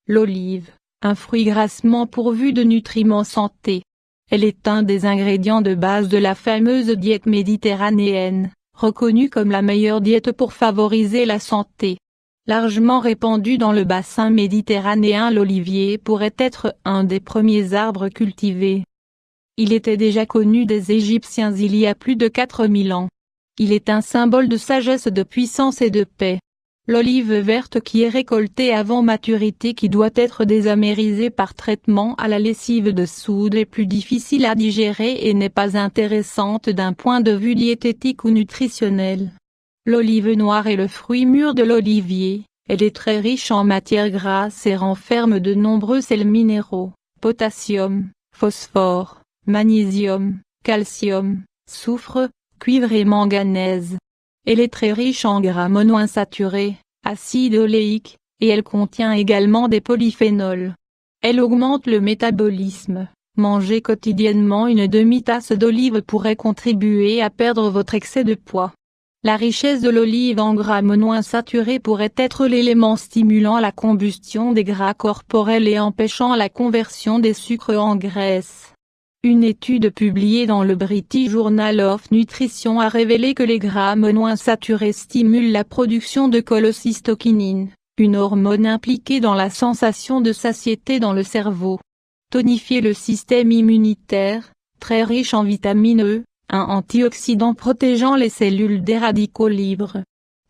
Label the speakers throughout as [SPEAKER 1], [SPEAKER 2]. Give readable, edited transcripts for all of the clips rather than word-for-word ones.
[SPEAKER 1] L'olive, un fruit grassement pourvu de nutriments santé. Elle est un des ingrédients de base de la fameuse diète méditerranéenne, reconnue comme la meilleure diète pour favoriser la santé. Largement répandu dans le bassin méditerranéen, l'olivier pourrait être un des premiers arbres cultivés. Il était déjà connu des Égyptiens il y a plus de 4000 ans. Il est un symbole de sagesse, de puissance et de paix. L'olive verte qui est récoltée avant maturité, qui doit être désamérisée par traitement à la lessive de soude, est plus difficile à digérer et n'est pas intéressante d'un point de vue diététique ou nutritionnel. L'olive noire est le fruit mûr de l'olivier. Elle est très riche en matières grasses et renferme de nombreux sels minéraux, potassium, phosphore, magnésium, calcium, soufre, cuivre et manganèse. Elle est très riche en gras monoinsaturés, acide oléique, et elle contient également des polyphénols. Elle augmente le métabolisme. Manger quotidiennement une demi-tasse d'olive pourrait contribuer à perdre votre excès de poids. La richesse de l'olive en gras monoinsaturés pourrait être l'élément stimulant la combustion des gras corporels et empêchant la conversion des sucres en graisse. Une étude publiée dans le British Journal of Nutrition a révélé que les gras monoinsaturés stimulent la production de cholécystokinine, une hormone impliquée dans la sensation de satiété dans le cerveau. Tonifier le système immunitaire, très riche en vitamine E, un antioxydant protégeant les cellules des radicaux libres.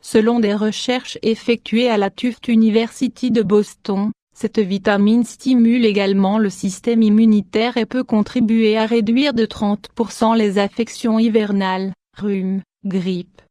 [SPEAKER 1] Selon des recherches effectuées à la Tufts University de Boston, cette vitamine stimule également le système immunitaire et peut contribuer à réduire de 30% les affections hivernales, rhume, grippe.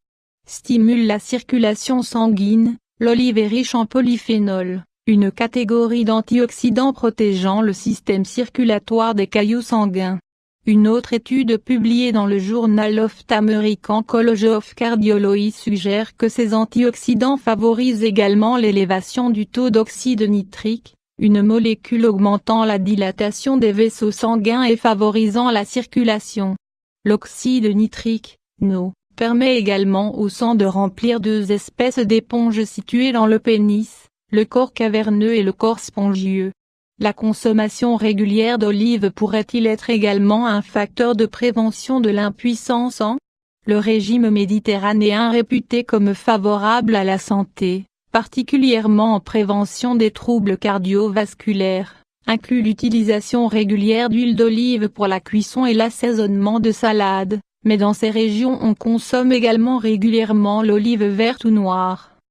[SPEAKER 1] Stimule la circulation sanguine. L'olive est riche en polyphénols, une catégorie d'antioxydants protégeant le système circulatoire des caillots sanguins. Une autre étude publiée dans le Journal of American College of Cardiology suggère que ces antioxydants favorisent également l'élévation du taux d'oxyde nitrique, une molécule augmentant la dilatation des vaisseaux sanguins et favorisant la circulation. L'oxyde nitrique, NO, permet également au sang de remplir deux espèces d'éponges situées dans le pénis, le corps caverneux et le corps spongieux. La consommation régulière d'olives pourrait-il être également un facteur de prévention de l'impuissance en le régime méditerranéen, réputé comme favorable à la santé, particulièrement en prévention des troubles cardiovasculaires, inclut l'utilisation régulière d'huile d'olive pour la cuisson et l'assaisonnement de salades, mais dans ces régions on consomme également régulièrement l'olive verte ou noire.